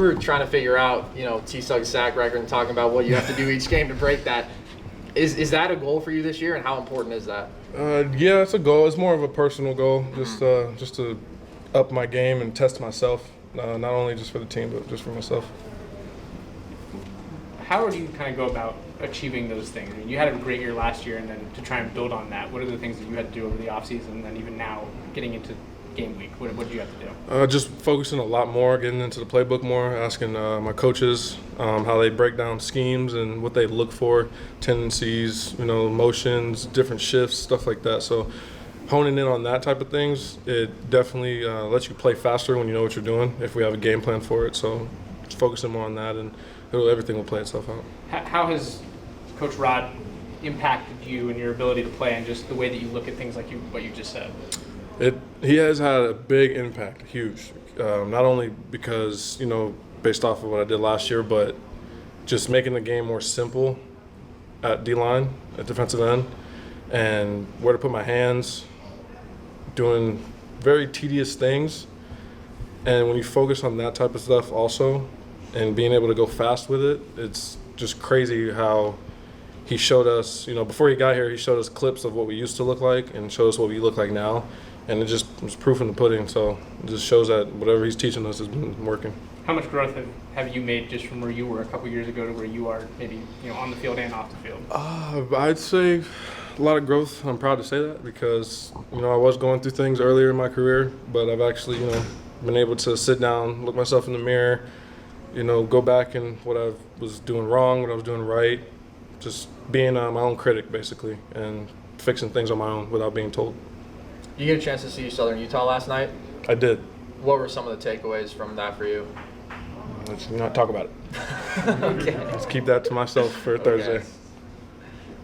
were trying to figure out, T. Sugg's sack record and talking about what you have to do each game to break that. Is that a goal for you this year, and how important is that? Yeah, it's a goal. It's more of a personal goal, just to up my game and test myself, not only just for the team, but just for myself. How do you kind of go about achieving those things? I mean, you had a great year last year, and then to try and build on that, what are the things that you had to do over the offseason, and even now getting into game week? What did you have to do? Just focusing a lot more, getting into the playbook more, asking my coaches how they break down schemes and what they look for, tendencies, motions, different shifts, stuff like that. So honing in on that type of things, it definitely lets you play faster when you know what you're doing, if we have a game plan for it. So just focusing more on that, and everything will play itself out. How has Coach Rod impacted you and your ability to play, and just the way that you look at things like what you just said? He has had a big impact, huge. Not only because, based off of what I did last year, but just making the game more simple at D-line, at defensive end, and where to put my hands, doing very tedious things. And when you focus on that type of stuff also, and being able to go fast with it, it's just crazy how he showed us, before he got here, he showed us clips of what we used to look like and showed us what we look like now. And it just was proof in the pudding, so it just shows that whatever he's teaching us has been working. How much growth have you made just from where you were a couple years ago to where you are maybe on the field and off the field? I'd say a lot of growth. I'm proud to say that because, I was going through things earlier in my career, but I've actually, been able to sit down, look myself in the mirror, go back and what I was doing wrong, what I was doing right, just being my own critic basically, and fixing things on my own without being told. You get a chance to see Southern Utah last night? I did. What were some of the takeaways from that for you? Let's not talk about it. Okay. Let's keep that to myself for Thursday.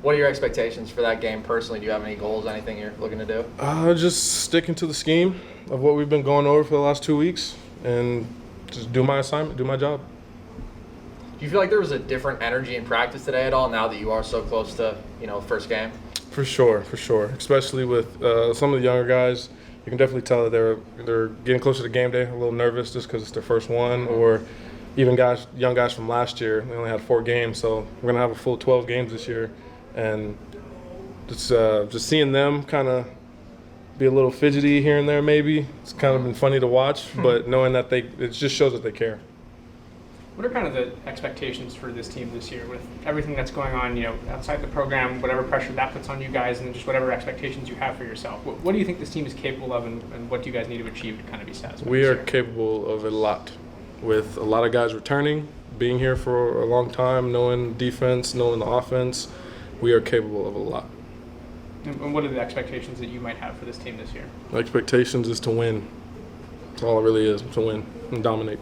What are your expectations for that game personally? Do you have any goals, anything you're looking to do? Just sticking to the scheme of what we've been going over for the last 2 weeks and just do my assignment, do my job. Do you feel like there was a different energy in practice today at all now that you are so close to, first game? For sure. Especially with some of the younger guys, you can definitely tell that they're getting closer to game day, a little nervous just because it's their first one, or even young guys from last year. They only had 4 games, so we're gonna have a full 12 games this year, and just seeing them kind of be a little fidgety here and there, maybe it's kind of been funny to watch, but knowing that it just shows that they care. What are kind of the expectations for this team this year with everything that's going on, outside the program, whatever pressure that puts on you guys, and just whatever expectations you have for yourself? What do you think this team is capable of, and what do you guys need to achieve to kind of be satisfied? We are capable of a lot, with a lot of guys returning, being here for a long time, knowing defense, knowing the offense. We are capable of a lot. And what are the expectations that you might have for this team this year? The expectations is to win. That's all it really is, to win and dominate.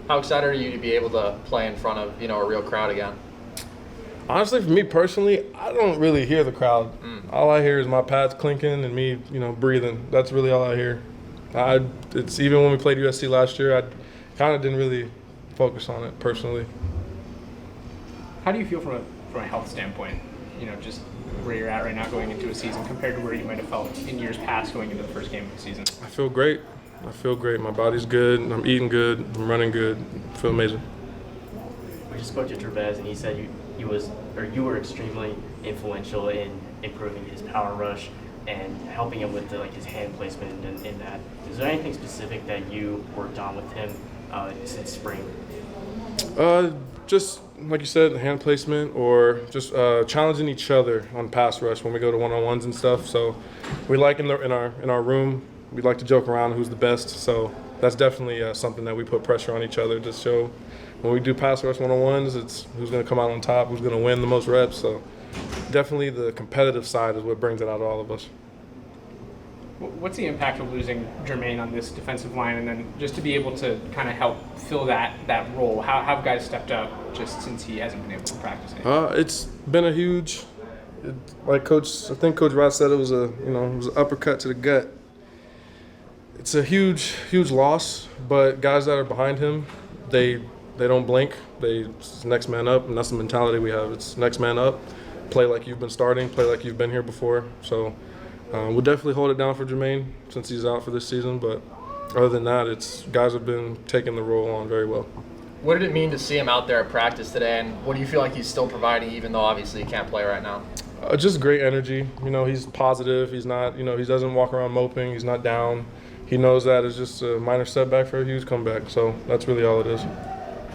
How excited are you to be able to play in front of, a real crowd again? Honestly, for me personally, I don't really hear the crowd. All I hear is my pads clinking and me, breathing. That's really all I hear. It's even when we played USC last year, I kind of didn't really focus on it personally. How do you feel from a health standpoint, just where you're at right now going into a season compared to where you might have felt in years past going into the first game of the season? I feel great. My body's good. I'm eating good. I'm running good. I feel amazing. We just spoke to Trevez, and he said you were extremely influential in improving his power rush and helping him with his hand placement and in that. Is there anything specific that you worked on with him since spring? Just like you said, hand placement, or just challenging each other on pass rush when we go to one-on-ones and stuff. So we like in our room. We like to joke around who's the best, so that's definitely something that we put pressure on each other to show. When we do pass rush one-on-ones, it's who's going to come out on top, who's going to win the most reps. So definitely the competitive side is what brings it out of all of us. What's the impact of losing Germaine on this defensive line, and then just to be able to kind of help fill that role? How have guys stepped up just since he hasn't been able to practice it? It's been a huge, I think Coach Ross said it was an uppercut to the gut. It's a huge loss, but guys that are behind him, they don't blink. It's next man up, and that's the mentality we have. It's next man up, play like you've been starting, play like you've been here before. So we'll definitely hold it down for Germaine since he's out for this season, but other than that, it's guys have been taking the role on very well. What did it mean to see him out there at practice today, and what do you feel like he's still providing, even though obviously he can't play right now? Just great energy. You know, he's positive. He's not, you know, he doesn't walk around moping. He's not down. He knows that it's just a minor setback for a huge comeback. So that's really all it is.